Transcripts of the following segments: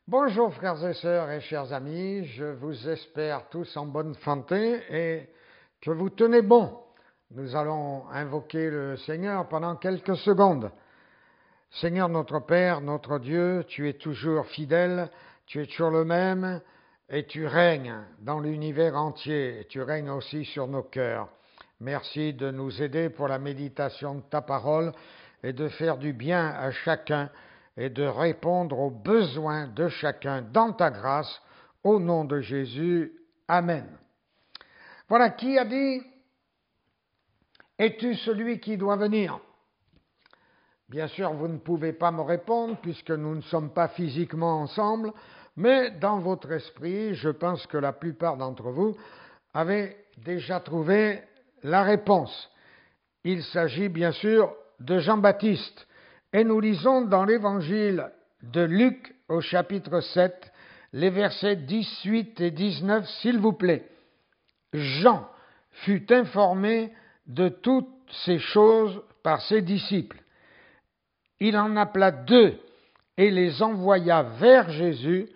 Bonjour frères et sœurs et chers amis, je vous espère tous en bonne santé et que vous tenez bon. Nous allons invoquer le Seigneur pendant quelques secondes. Seigneur notre Père, notre Dieu, tu es toujours fidèle, tu es toujours le même et tu règnes dans l'univers entier et tu règnes aussi sur nos cœurs. Merci de nous aider pour la méditation de ta parole et de faire du bien à chacun et de répondre aux besoins de chacun dans ta grâce. Au nom de Jésus, Amen. Voilà, qui a dit « Es-tu celui qui doit venir ?» Bien sûr, vous ne pouvez pas me répondre puisque nous ne sommes pas physiquement ensemble, mais dans votre esprit, je pense que la plupart d'entre vous avaient déjà trouvé la réponse. Il s'agit bien sûr de Jean-Baptiste. Et nous lisons dans l'évangile de Luc au chapitre 7, les versets 18 et 19, s'il vous plaît. Jean fut informé de toutes ces choses par ses disciples. Il en appela 2 et les envoya vers Jésus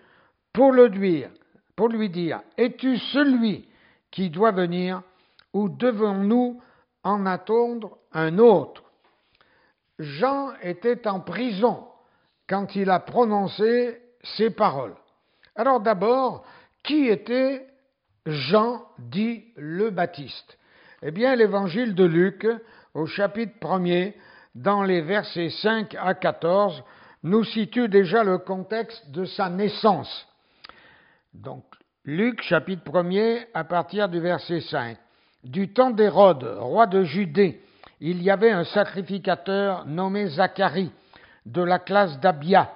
pour lui dire, es-tu celui qui doit venir ou devons-nous en attendre un autre? Jean était en prison quand il a prononcé ces paroles. Alors d'abord, qui était Jean dit le Baptiste? Eh bien, l'évangile de Luc, au chapitre 1er, dans les versets 5 à 14, nous situe déjà le contexte de sa naissance. Donc, Luc, chapitre 1er, à partir du verset 5. Du temps d'Hérode, roi de Judée, il y avait un sacrificateur nommé Zacharie, de la classe d'Abia.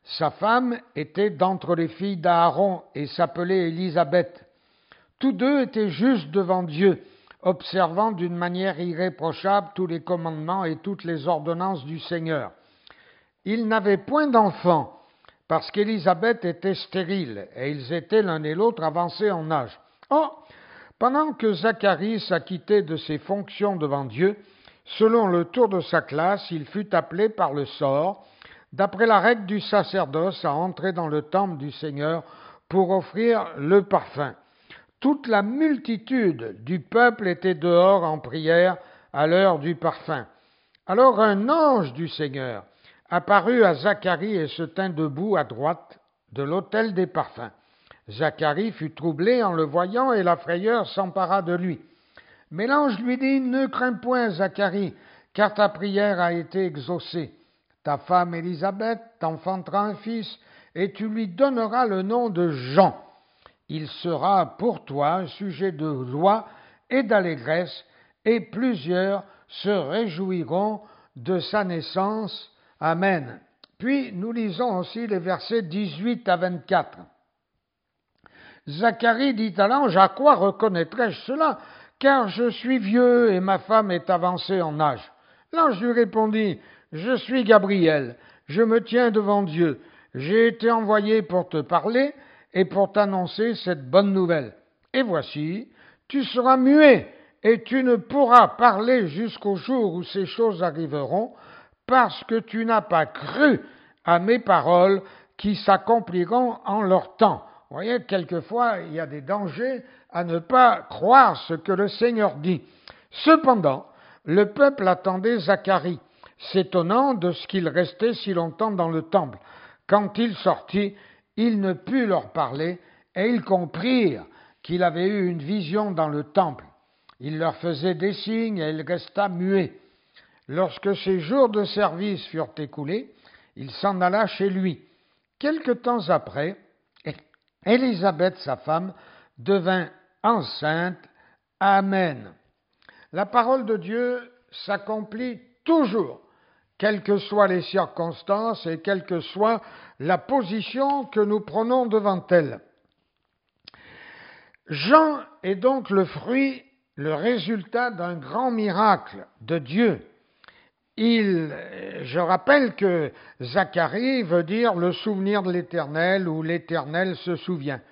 Sa femme était d'entre les filles d'Aaron et s'appelait Élisabeth. Tous deux étaient justes devant Dieu, observant d'une manière irréprochable tous les commandements et toutes les ordonnances du Seigneur. Ils n'avaient point d'enfants, parce qu'Élisabeth était stérile, et ils étaient l'un et l'autre avancés en âge. Or, pendant que Zacharie s'acquittait de ses fonctions devant Dieu, selon le tour de sa classe, il fut appelé par le sort, d'après la règle du sacerdoce, à entrer dans le temple du Seigneur pour offrir le parfum. Toute la multitude du peuple était dehors en prière à l'heure du parfum. Alors un ange du Seigneur apparut à Zacharie et se tint debout à droite de l'autel des parfums. Zacharie fut troublé en le voyant et la frayeur s'empara de lui. Mais l'ange lui dit, ne crains point, Zacharie, car ta prière a été exaucée. Ta femme Élisabeth t'enfantera un fils, et tu lui donneras le nom de Jean. Il sera pour toi un sujet de joie et d'allégresse, et plusieurs se réjouiront de sa naissance. Amen. Puis nous lisons aussi les versets 18 à 24. Zacharie dit à l'ange, à quoi reconnaîtrai-je cela? Car je suis vieux et ma femme est avancée en âge. L'ange lui répondit, je suis Gabriel, je me tiens devant Dieu, j'ai été envoyé pour te parler et pour t'annoncer cette bonne nouvelle. Et voici, tu seras muet et tu ne pourras parler jusqu'au jour où ces choses arriveront, parce que tu n'as pas cru à mes paroles qui s'accompliront en leur temps. Vous voyez, quelquefois, il y a des dangers à ne pas croire ce que le Seigneur dit. Cependant, le peuple attendait Zacharie, s'étonnant de ce qu'il restait si longtemps dans le temple. Quand il sortit, il ne put leur parler, et ils comprirent qu'il avait eu une vision dans le temple. Il leur faisait des signes, et il resta muet. Lorsque ses jours de service furent écoulés, il s'en alla chez lui. Quelque temps après, Élisabeth, sa femme, devint enceinte. Amen. La parole de Dieu s'accomplit toujours, quelles que soient les circonstances et quelle que soit la position que nous prenons devant elle. Jean est donc le fruit, le résultat d'un grand miracle de Dieu. Je rappelle que Zacharie veut dire le souvenir de l'Éternel ou l'Éternel se souvient.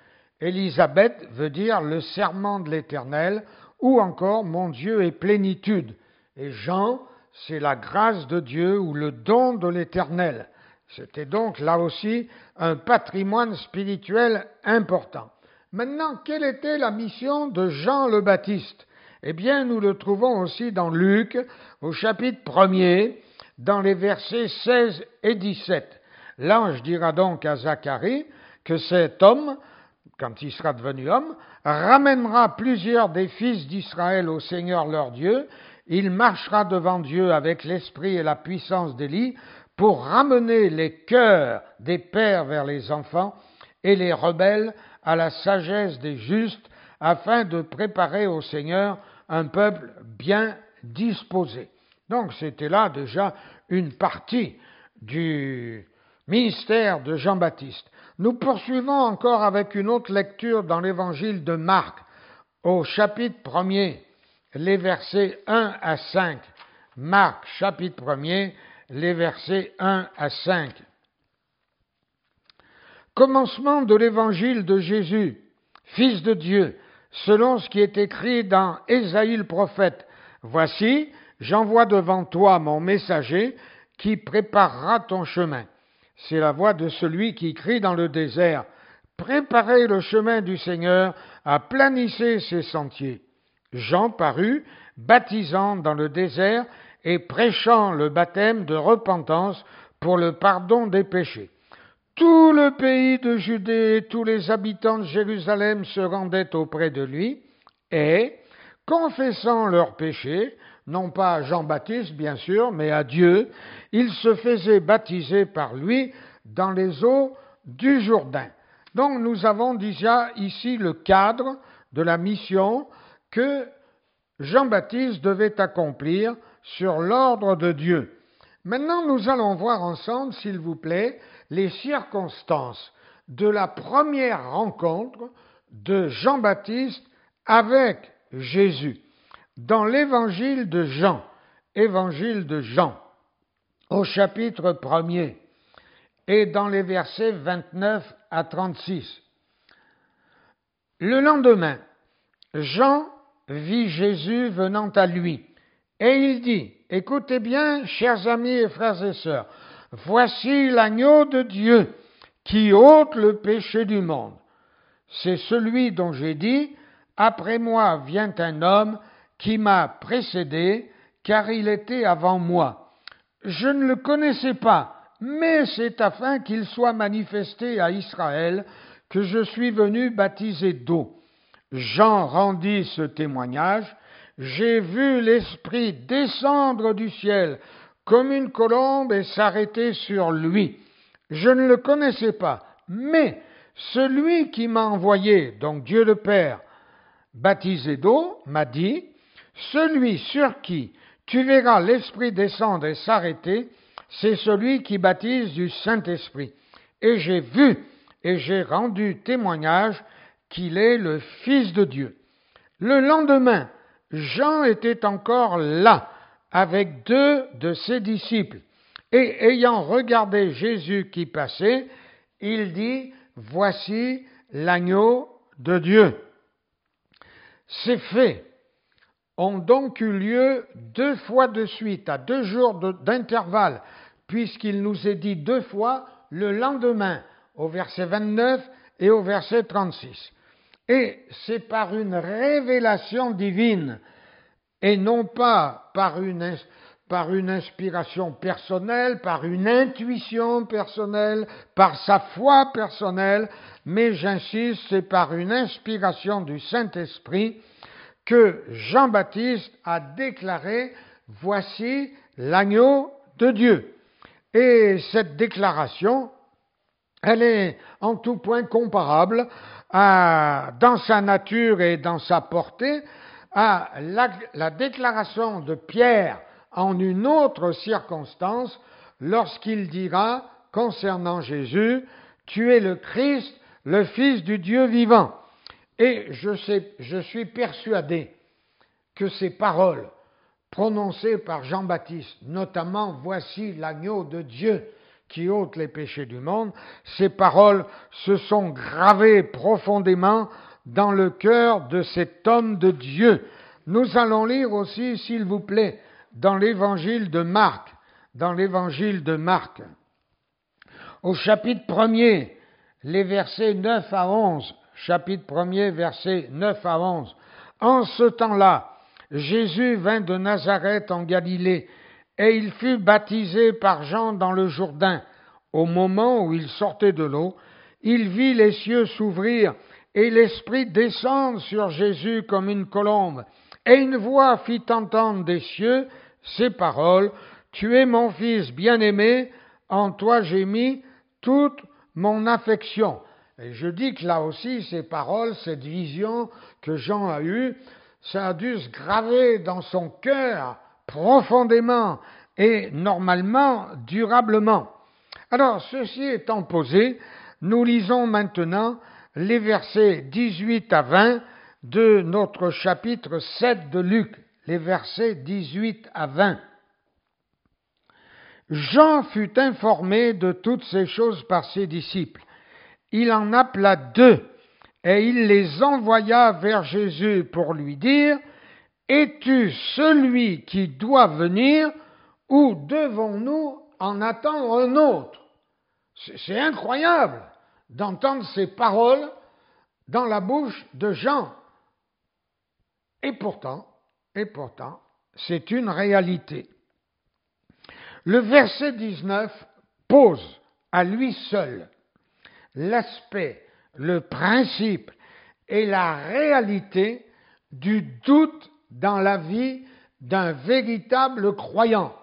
Élisabeth veut dire le serment de l'Éternel ou encore mon Dieu est plénitude. Et Jean, c'est la grâce de Dieu ou le don de l'Éternel. C'était donc là aussi un patrimoine spirituel important. Maintenant, quelle était la mission de Jean le Baptiste? Eh bien, nous le trouvons aussi dans Luc, au chapitre 1er, dans les versets 16 et 17. L'ange dira donc à Zacharie que cet homme, quand il sera devenu homme, ramènera plusieurs des fils d'Israël au Seigneur leur Dieu. Il marchera devant Dieu avec l'esprit et la puissance d'Élie pour ramener les cœurs des pères vers les enfants et les rebelles à la sagesse des justes, afin de préparer au Seigneur un peuple bien disposé. Donc c'était là déjà une partie du ministère de Jean-Baptiste. Nous poursuivons encore avec une autre lecture dans l'évangile de Marc, au chapitre 1er, les versets 1 à 5. Marc, chapitre 1er, les versets 1 à 5. Commencement de l'évangile de Jésus, Fils de Dieu, selon ce qui est écrit dans Ésaïe le prophète. Voici, j'envoie devant toi mon messager qui préparera ton chemin. C'est la voix de celui qui crie dans le désert. Préparez le chemin du Seigneur, aplanissez ses sentiers. Jean parut, baptisant dans le désert et prêchant le baptême de repentance pour le pardon des péchés. Tout le pays de Judée et tous les habitants de Jérusalem se rendaient auprès de lui et, confessant leurs péchés, non pas à Jean-Baptiste bien sûr, mais à Dieu, ils se faisaient baptiser par lui dans les eaux du Jourdain. Donc nous avons déjà ici le cadre de la mission que Jean-Baptiste devait accomplir sur l'ordre de Dieu. Maintenant, nous allons voir ensemble, s'il vous plaît, les circonstances de la première rencontre de Jean-Baptiste avec Jésus. Dans l'évangile de Jean, au chapitre 1er, et dans les versets 29 à 36. Le lendemain, Jean vit Jésus venant à lui, et il dit, écoutez bien, chers amis et frères et sœurs, voici l'agneau de Dieu qui ôte le péché du monde. C'est celui dont j'ai dit, après moi vient un homme qui m'a précédé, car il était avant moi. Je ne le connaissais pas, mais c'est afin qu'il soit manifesté à Israël que je suis venu baptiser d'eau. Jean rendit ce témoignage. J'ai vu l'Esprit descendre du ciel comme une colombe et s'arrêter sur lui. Je ne le connaissais pas, mais celui qui m'a envoyé, donc Dieu le Père, baptisé d'eau, m'a dit, celui sur qui tu verras l'Esprit descendre et s'arrêter, c'est celui qui baptise du Saint-Esprit. Et j'ai vu et j'ai rendu témoignage qu'il est le Fils de Dieu. Le lendemain, Jean était encore là avec 2 de ses disciples. Et ayant regardé Jésus qui passait, il dit, voici l'agneau de Dieu. Ces faits ont donc eu lieu 2 fois de suite, à 2 jours d'intervalle, puisqu'il nous est dit 2 fois le lendemain, au verset 29 et au verset 36. Et c'est par une révélation divine, et non pas par une inspiration personnelle, par une intuition personnelle, par sa foi personnelle, mais j'insiste, c'est par une inspiration du Saint-Esprit que Jean-Baptiste a déclaré « Voici l'agneau de Dieu ». Et cette déclaration, elle est en tout point comparable dans sa nature et dans sa portée à la déclaration de Pierre en une autre circonstance lorsqu'il dira concernant Jésus « Tu es le Christ, le Fils du Dieu vivant ». Et je suis persuadé que ces paroles prononcées par Jean-Baptiste, notamment « Voici l'agneau de Dieu qui ôte les péchés du monde », ces paroles se sont gravées profondément dans le cœur de cet homme de Dieu. Nous allons lire aussi, s'il vous plaît, dans l'évangile de Marc, au chapitre 1er, les versets 9 à 11. Chapitre 1er, versets 9 à 11. En ce temps-là, Jésus vint de Nazareth en Galilée, et il fut baptisé par Jean dans le Jourdain. Au moment où il sortait de l'eau, il vit les cieux s'ouvrir et l'Esprit descendre sur Jésus comme une colombe. Et une voix fit entendre des cieux ces paroles: Tu es mon Fils bien-aimé, en toi j'ai mis toute mon affection. Et je dis que là aussi, ces paroles, cette vision que Jean a eue, ça a dû se graver dans son cœur profondément et normalement, durablement. Alors, ceci étant posé, nous lisons maintenant les versets 18 à 20 de notre chapitre 7 de Luc, les versets 18 à 20. Jean fut informé de toutes ces choses par ses disciples. Il en appela 2 et il les envoya vers Jésus pour lui dire: Es-tu celui qui doit venir ou devons-nous en attendre un autre? C'est incroyable d'entendre ces paroles dans la bouche de Jean. Et pourtant, c'est une réalité. Le verset 19 pose à lui seul l'aspect, le principe et la réalité du doute dans la vie d'un véritable croyant,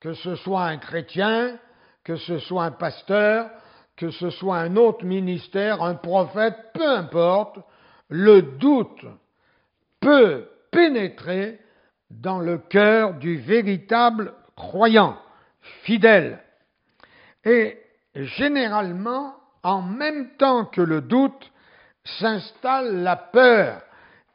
que ce soit un chrétien, que ce soit un pasteur, que ce soit un autre ministère, un prophète, peu importe, le doute peut pénétrer dans le cœur du véritable croyant, fidèle. Et généralement, en même temps que le doute, s'installe la peur,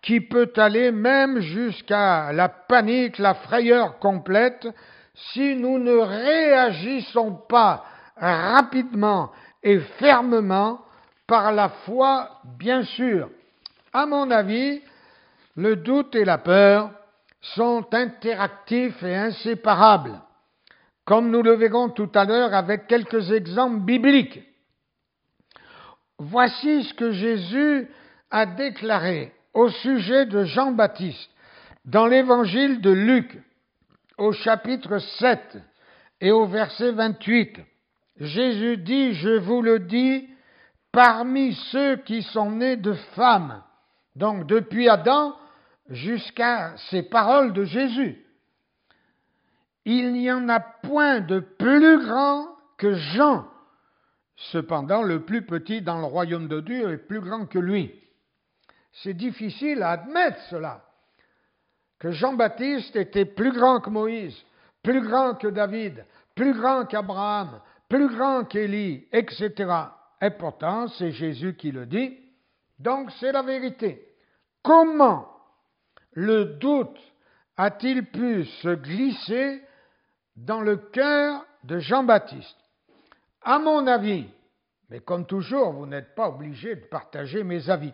qui peut aller même jusqu'à la panique, la frayeur complète, si nous ne réagissons pas rapidement et fermement par la foi, bien sûr. À mon avis, le doute et la peur sont interactifs et inséparables, comme nous le verrons tout à l'heure avec quelques exemples bibliques. Voici ce que Jésus a déclaré au sujet de Jean-Baptiste dans l'évangile de Luc, au chapitre 7 et au verset 28. Jésus dit: Je vous le dis, parmi ceux qui sont nés de femmes, donc depuis Adam jusqu'à ces paroles de Jésus, il n'y en a point de plus grand que Jean. Cependant, le plus petit dans le royaume de Dieu est plus grand que lui. C'est difficile à admettre cela, que Jean-Baptiste était plus grand que Moïse, plus grand que David, plus grand qu'Abraham, plus grand qu'Élie, etc. Et pourtant, c'est Jésus qui le dit, donc c'est la vérité. Comment le doute a-t-il pu se glisser dans le cœur de Jean-Baptiste? À mon avis, mais comme toujours, vous n'êtes pas obligé de partager mes avis,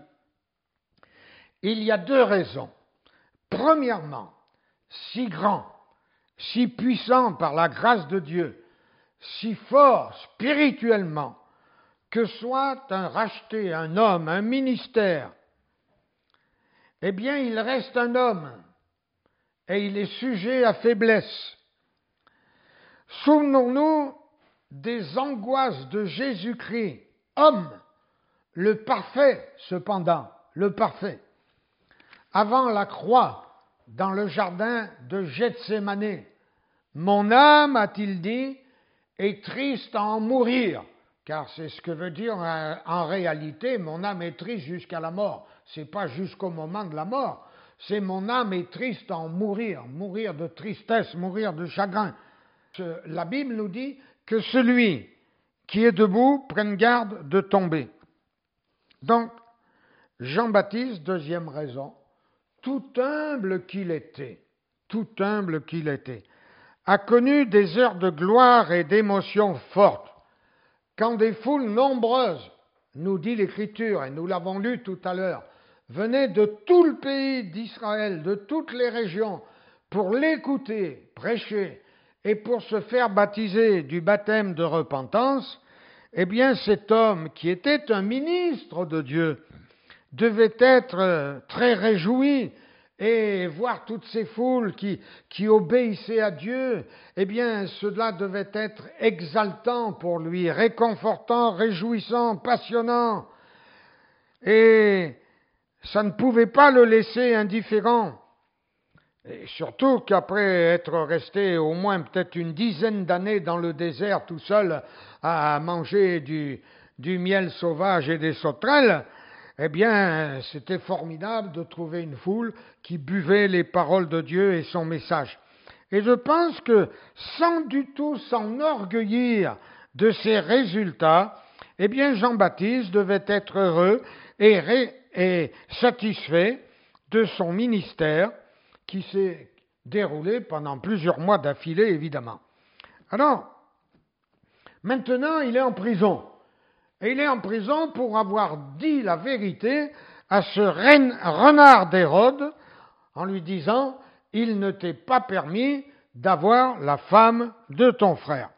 il y a 2 raisons. Premièrement, si grand, si puissant par la grâce de Dieu, si fort spirituellement, que soit un racheté, un homme, un ministère, eh bien, il reste un homme et il est sujet à faiblesse. Souvenons-nous des angoisses de Jésus-Christ, homme, le parfait cependant, le parfait, avant la croix, dans le jardin de Gethsémané. Mon âme, a-t-il dit, est triste à en mourir, car c'est ce que veut dire en réalité, mon âme est triste jusqu'à la mort. C'est pas jusqu'au moment de la mort, c'est mon âme est triste à en mourir, mourir de tristesse, mourir de chagrin. La Bible nous dit que celui qui est debout prenne garde de tomber. Donc, Jean-Baptiste, deuxième raison, tout humble qu'il était, a connu des heures de gloire et d'émotions fortes, quand des foules nombreuses, nous dit l'Écriture, et nous l'avons lu tout à l'heure, venaient de tout le pays d'Israël, de toutes les régions, pour l'écouter prêcher et pour se faire baptiser du baptême de repentance, eh bien cet homme qui était un ministre de Dieu devait être très réjoui et voir toutes ces foules qui obéissaient à Dieu, eh bien cela devait être exaltant pour lui, réconfortant, réjouissant, passionnant. Et ça ne pouvait pas le laisser indifférent. Et surtout qu'après être resté au moins peut-être une dizaine d'années dans le désert tout seul à manger du miel sauvage et des sauterelles, eh bien c'était formidable de trouver une foule qui buvait les paroles de Dieu et son message. Et je pense que sans du tout s'enorgueillir de ces résultats, eh bien Jean-Baptiste devait être heureux et satisfait de son ministère qui s'est déroulé pendant plusieurs mois d'affilée, évidemment. Alors, maintenant, il est en prison. Et il est en prison pour avoir dit la vérité à ce renard d'Hérode en lui disant « Il ne t'est pas permis d'avoir la femme de ton frère ».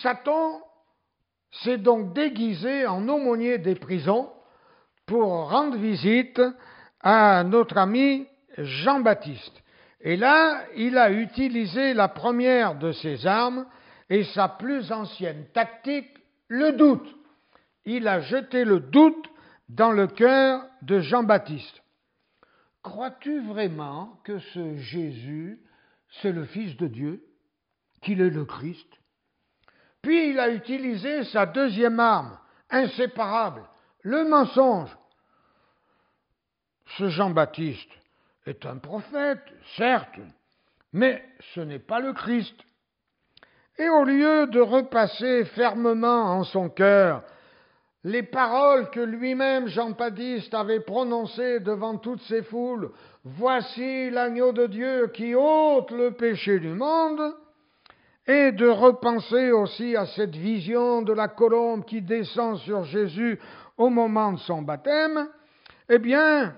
Satan s'est donc déguisé en aumônier des prisons pour rendre visite à notre ami Jean-Baptiste. Et là, il a utilisé la première de ses armes et sa plus ancienne tactique, le doute. Il a jeté le doute dans le cœur de Jean-Baptiste. Crois-tu vraiment que ce Jésus, c'est le Fils de Dieu, qu'il est le Christ? Puis il a utilisé sa deuxième arme, inséparable, le mensonge. Ce Jean-Baptiste est un prophète, certes, mais ce n'est pas le Christ. Et au lieu de repasser fermement en son cœur les paroles que lui-même Jean-Baptiste avait prononcées devant toutes ces foules, « Voici l'agneau de Dieu qui ôte le péché du monde », et de repenser aussi à cette vision de la colombe qui descend sur Jésus au moment de son baptême, eh bien,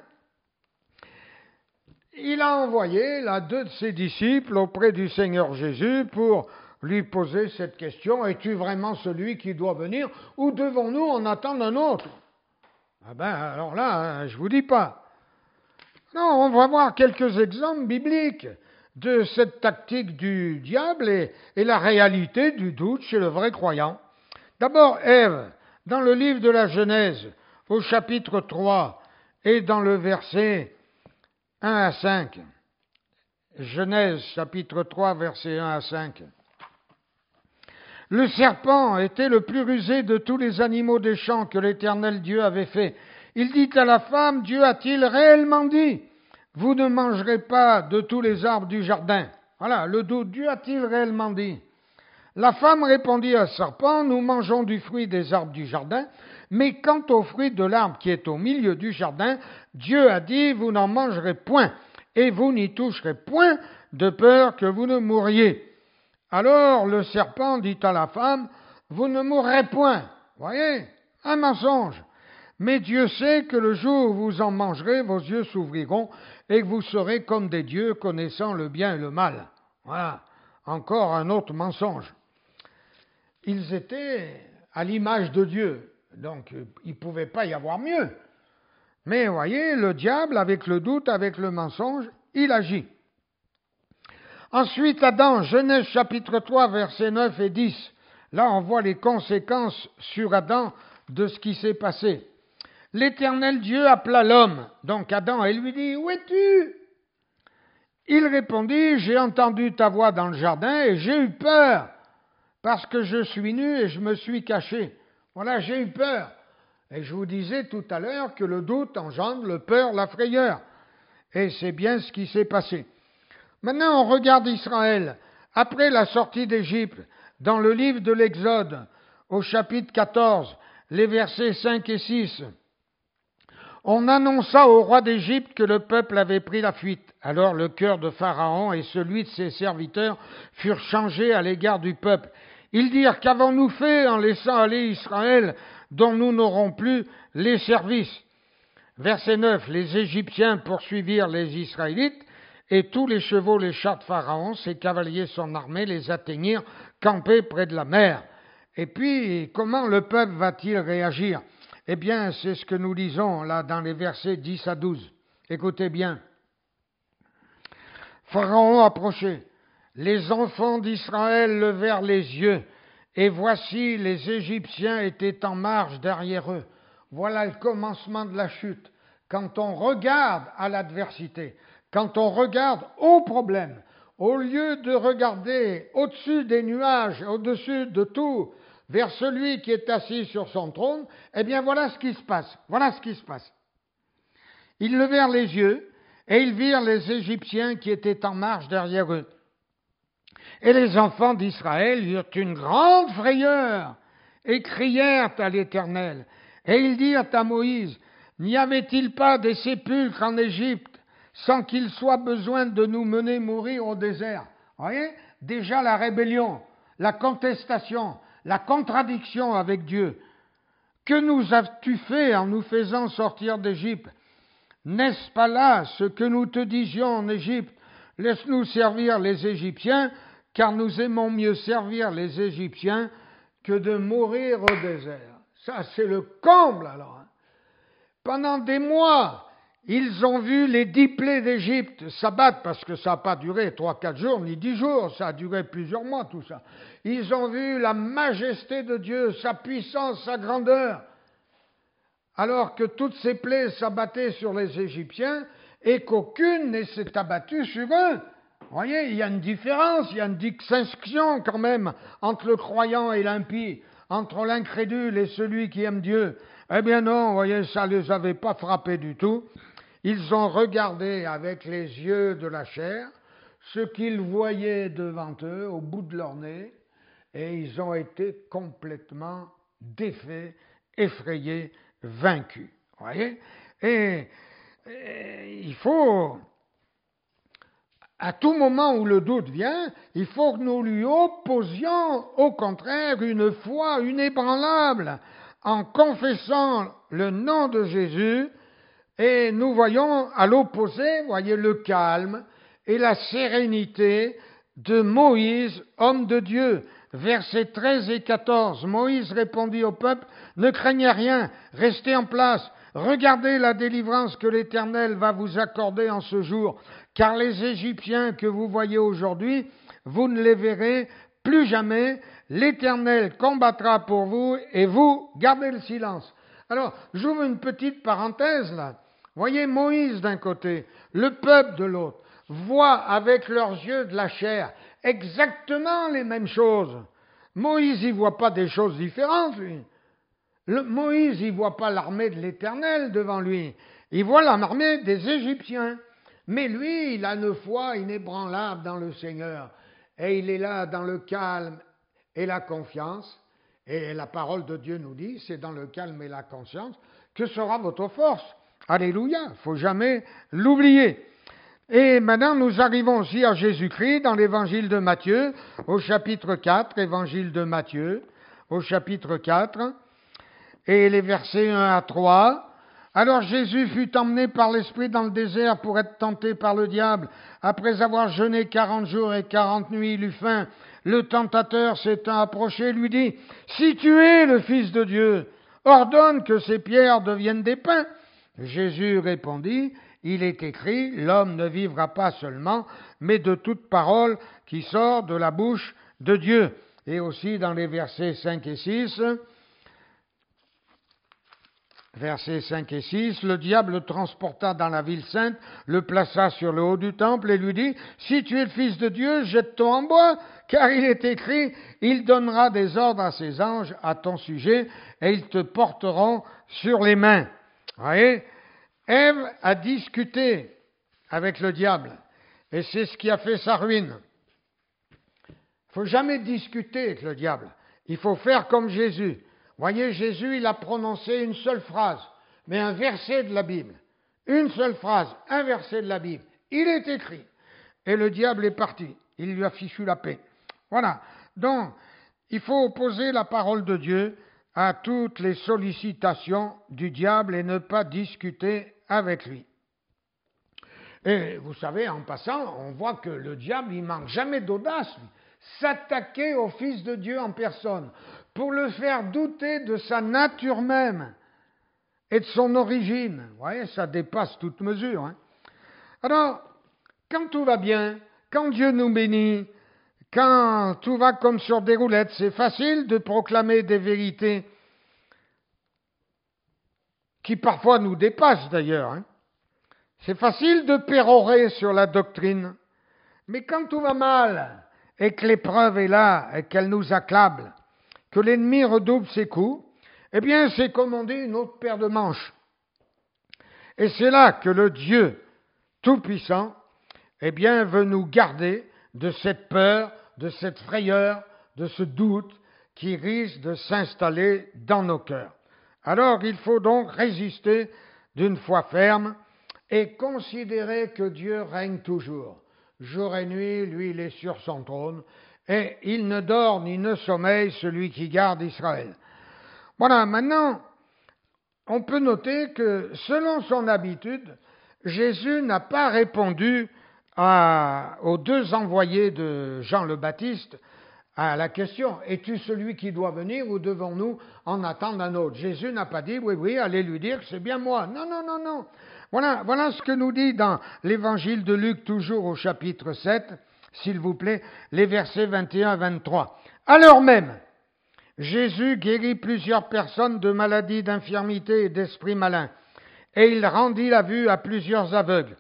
il a envoyé là 2 de ses disciples auprès du Seigneur Jésus pour lui poser cette question, es-tu vraiment celui qui doit venir ou devons-nous en attendre un autre? Ah ben alors là, je vous dis pas. Non, on va voir quelques exemples bibliques de cette tactique du diable et la réalité du doute chez le vrai croyant. D'abord, Ève, dans le livre de la Genèse, au chapitre 3 et dans le verset 1 à 5. Genèse, chapitre 3, versets 1 à 5. Le serpent était le plus rusé de tous les animaux des champs que l'Éternel Dieu avait fait. Il dit à la femme, Dieu a-t-il réellement dit, vous ne mangerez pas de tous les arbres du jardin? Voilà, le doute, Dieu a-t-il réellement dit? La femme répondit au serpent, nous mangeons du fruit des arbres du jardin, mais quant au fruit de l'arbre qui est au milieu du jardin, Dieu a dit, vous n'en mangerez point, et vous n'y toucherez point, de peur que vous ne mouriez. Alors le serpent dit à la femme, vous ne mourrez point. Voyez, un mensonge. Mais Dieu sait que le jour où vous en mangerez, vos yeux s'ouvriront, et que vous serez comme des dieux connaissant le bien et le mal. Voilà, encore un autre mensonge. Ils étaient à l'image de Dieu, donc il ne pouvait pas y avoir mieux. Mais voyez, le diable, avec le doute, avec le mensonge, il agit. Ensuite, Adam, Genèse chapitre 3, versets 9 et 10. Là, on voit les conséquences sur Adam de ce qui s'est passé. L'Éternel Dieu appela l'homme, donc Adam, et lui dit, où es-tu? Il répondit, j'ai entendu ta voix dans le jardin et j'ai eu peur, parce que je suis nu et je me suis caché. Voilà, j'ai eu peur. Et je vous disais tout à l'heure que le doute engendre le peur, la frayeur. Et c'est bien ce qui s'est passé. Maintenant, on regarde Israël. Après la sortie d'Égypte, dans le livre de l'Exode, au chapitre 14, les versets 5 et 6, on annonça au roi d'Égypte que le peuple avait pris la fuite. Alors le cœur de Pharaon et celui de ses serviteurs furent changés à l'égard du peuple. Ils dirent, qu'avons-nous fait en laissant aller Israël, dont nous n'aurons plus les services? Verset 9, les Égyptiens poursuivirent les Israélites, et tous les chevaux, les chars de Pharaon, ses cavaliers, son armée, les atteignirent, campés près de la mer. Et puis, comment le peuple va-t-il réagir? Eh bien, c'est ce que nous lisons là dans les versets 10 à 12. Écoutez bien. Pharaon approchait. Les enfants d'Israël levèrent les yeux, et voici les Égyptiens étaient en marche derrière eux. Voilà le commencement de la chute. Quand on regarde à l'adversité, quand on regarde au problème, au lieu de regarder au-dessus des nuages, au-dessus de tout, vers celui qui est assis sur son trône, eh bien voilà ce qui se passe. Voilà ce qui se passe. Ils levèrent les yeux et ils virent les Égyptiens qui étaient en marche derrière eux. Et les enfants d'Israël eurent une grande frayeur et crièrent à l'Éternel. Et ils dirent à Moïse, n'y avait-il pas des sépulcres en Égypte sans qu'il soit besoin de nous mener mourir au désert? Vous voyez, déjà la rébellion, la contestation, la contradiction avec Dieu. Que nous as-tu fait en nous faisant sortir d'Égypte? N'est-ce pas là ce que nous te disions en Égypte? Laisse-nous servir les Égyptiens, car nous aimons mieux servir les Égyptiens que de mourir au désert. Ça, c'est le comble alors. Pendant des mois, ils ont vu les 10 plaies d'Égypte s'abattre, parce que ça n'a pas duré 3-4 jours, ni 10 jours, ça a duré plusieurs mois tout ça. Ils ont vu la majesté de Dieu, sa puissance, sa grandeur, alors que toutes ces plaies s'abattaient sur les Égyptiens et qu'aucune ne s'est abattue sur eux. Vous voyez, il y a une différence, il y a une distinction quand même entre le croyant et l'impie, entre l'incrédule et celui qui aime Dieu. Eh bien non, vous voyez, ça ne les avait pas frappés du tout. Ils ont regardé avec les yeux de la chair ce qu'ils voyaient devant eux, au bout de leur nez, et ils ont été complètement défaits, effrayés, vaincus. Vous voyez? Et il faut, à tout moment où le doute vient, il faut que nous lui opposions au contraire une foi inébranlable en confessant le nom de Jésus, et nous voyons à l'opposé, voyez, le calme et la sérénité de Moïse, homme de Dieu. Versets 13 et 14, Moïse répondit au peuple, ne craignez rien, restez en place, regardez la délivrance que l'Éternel va vous accorder en ce jour, car les Égyptiens que vous voyez aujourd'hui, vous ne les verrez plus jamais, l'Éternel combattra pour vous et vous gardez le silence. Alors, j'ouvre une petite parenthèse là. Voyez Moïse d'un côté, le peuple de l'autre, voient avec leurs yeux de la chair exactement les mêmes choses. Moïse, il ne voit pas des choses différentes, lui. Moïse, il ne voit pas l'armée de l'Éternel devant lui. Il voit l'armée des Égyptiens. Mais lui, il a une foi inébranlable dans le Seigneur. Et il est là dans le calme et la confiance. Et la parole de Dieu nous dit, c'est dans le calme et la conscience que sera votre force. Alléluia, il ne faut jamais l'oublier. Et maintenant, nous arrivons aussi à Jésus-Christ dans l'évangile de Matthieu, au chapitre 4, évangile de Matthieu, au chapitre 4, et les versets 1 à 3. Alors Jésus fut emmené par l'Esprit dans le désert pour être tenté par le diable. Après avoir jeûné 40 jours et 40 nuits, il eut faim. Le tentateur s'étant approché, lui dit, « Si tu es le Fils de Dieu, ordonne que ces pierres deviennent des pains. » Jésus répondit, « Il est écrit, l'homme ne vivra pas seulement, mais de toute parole qui sort de la bouche de Dieu. » Et aussi dans les versets 5 et 6, versets 5 et 6, le diable le transporta dans la ville sainte, le plaça sur le haut du temple et lui dit, « Si tu es le Fils de Dieu, jette-toi en bas, car il est écrit, il donnera des ordres à ses anges à ton sujet, et ils te porteront sur les mains. » Vous voyez, Ève a discuté avec le diable, et c'est ce qui a fait sa ruine. Il ne faut jamais discuter avec le diable, il faut faire comme Jésus. Voyez, Jésus, il a prononcé une seule phrase, mais un verset de la Bible. Une seule phrase, un verset de la Bible. Il est écrit. Et le diable est parti. Il lui a fichu la paix. Voilà. Donc, il faut opposer la parole de Dieu à toutes les sollicitations du diable et ne pas discuter avec lui. Et vous savez, en passant, on voit que le diable, il manque jamais d'audace, lui. S'attaquer au Fils de Dieu en personne. pour le faire douter de sa nature même et de son origine. Vous voyez, ça dépasse toute mesure. Hein. Alors, quand tout va bien, quand Dieu nous bénit, quand tout va comme sur des roulettes, c'est facile de proclamer des vérités qui parfois nous dépassent d'ailleurs. Hein. C'est facile de pérorer sur la doctrine, mais quand tout va mal et que l'épreuve est là et qu'elle nous accable, que l'ennemi redouble ses coups, eh bien c'est comme on dit une autre paire de manches. Et c'est là que le Dieu Tout-Puissant, eh bien, veut nous garder de cette peur, de cette frayeur, de ce doute qui risque de s'installer dans nos cœurs. Alors il faut donc résister d'une foi ferme et considérer que Dieu règne toujours. Jour et nuit, lui, il est sur son trône, et il ne dort ni ne sommeille celui qui garde Israël. Voilà, maintenant, on peut noter que selon son habitude, Jésus n'a pas répondu aux deux envoyés de Jean le Baptiste à la question « Es-tu celui qui doit venir ou devons-nous en attendre un autre ?» Jésus n'a pas dit « Oui, allez lui dire que c'est bien moi. » Non, non, non, non. Voilà ce que nous dit dans l'évangile de Luc, toujours au chapitre 7, s'il vous plaît, les versets 21 à 23. À l'heure même, Jésus guérit plusieurs personnes de maladies, d'infirmités et d'esprits malins, et il rendit la vue à plusieurs aveugles.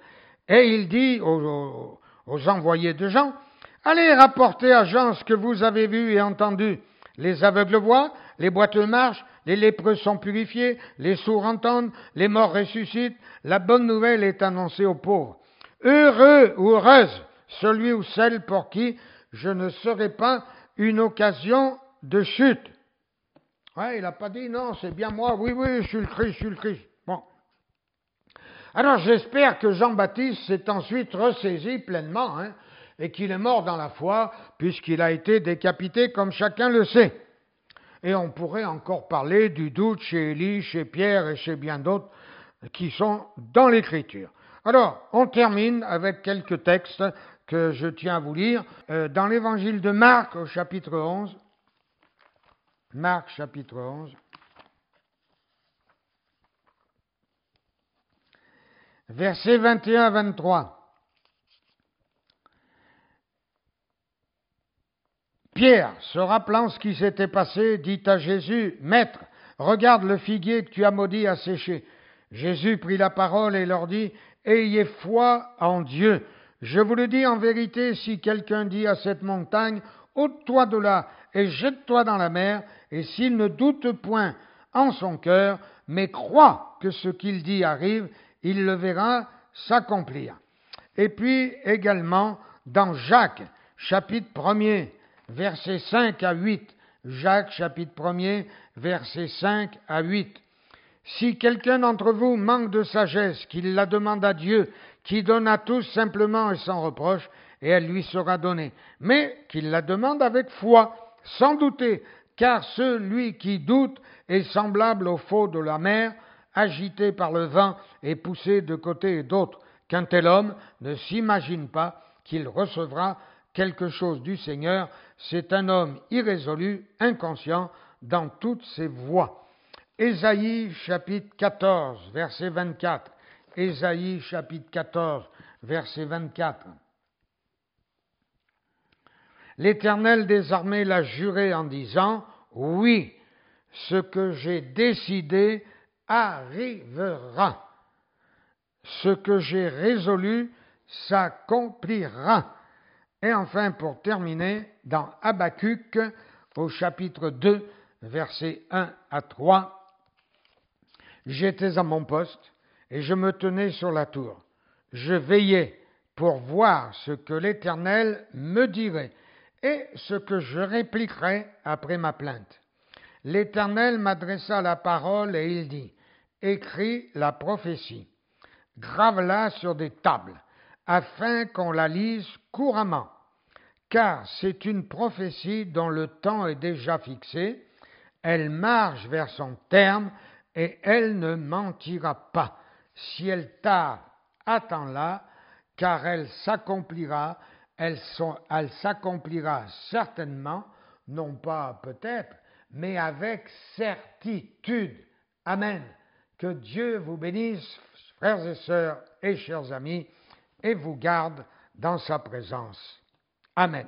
Et il dit aux envoyés de Jean, « Allez rapporter à Jean ce que vous avez vu et entendu. Les aveugles voient, les boiteux marchent, les lépreux sont purifiés, les sourds entendent, les morts ressuscitent, la bonne nouvelle est annoncée aux pauvres. Heureux ou heureuse celui ou celle pour qui je ne serai pas une occasion de chute. » Ouais, il n'a pas dit, non, c'est bien moi, oui, je suis le Christ. Bon. Alors j'espère que Jean-Baptiste s'est ensuite ressaisi pleinement, hein, et qu'il est mort dans la foi, puisqu'il a été décapité, comme chacun le sait. Et on pourrait encore parler du doute chez Élie, chez Pierre et chez bien d'autres qui sont dans l'Écriture. Alors, on termine avec quelques textes que je tiens à vous lire. Dans l'Évangile de Marc, au chapitre 11, Marc, chapitre 11, versets 21 à 23. Pierre, se rappelant ce qui s'était passé, dit à Jésus, « Maître, regarde le figuier que tu as maudit a séché. » Jésus prit la parole et leur dit, « Ayez foi en Dieu. Je vous le dis en vérité, si quelqu'un dit à cette montagne, « ôte-toi de là et jette-toi dans la mer », et s'il ne doute point en son cœur, mais croit que ce qu'il dit arrive, il le verra s'accomplir. » Et puis également dans Jacques, chapitre 1er, versets 5 à 8. Jacques, chapitre 1er, versets 5 à 8. Si quelqu'un d'entre vous manque de sagesse, qu'il la demande à Dieu, qui donne à tous simplement et sans reproche, et elle lui sera donnée. Mais qu'il la demande avec foi, sans douter, car celui qui doute est semblable au flot de la mer, agité par le vent et poussé de côté et d'autre, qu'un tel homme ne s'imagine pas qu'il recevra quelque chose du Seigneur. C'est un homme irrésolu, inconscient dans toutes ses voies. Ésaïe chapitre 14, verset 24. Ésaïe chapitre 14, verset 24. L'Éternel des armées l'a juré en disant, « Oui, ce que j'ai décidé arrivera. Ce que j'ai résolu s'accomplira. » Et enfin, pour terminer, dans Habacuc, au chapitre 2, versets 1 à 3, « J'étais à mon poste et je me tenais sur la tour. Je veillais pour voir ce que l'Éternel me dirait et ce que je répliquerais après ma plainte. L'Éternel m'adressa la parole et il dit, « Écris la prophétie, grave-la sur des tables, afin qu'on la lise couramment, car c'est une prophétie dont le temps est déjà fixé, elle marche vers son terme et elle ne mentira pas. Si elle tarde, attends-la, car elle s'accomplira certainement, non pas peut-être, mais avec certitude. Amen. Que Dieu vous bénisse, frères et sœurs et chers amis, et vous garde dans sa présence. Amen.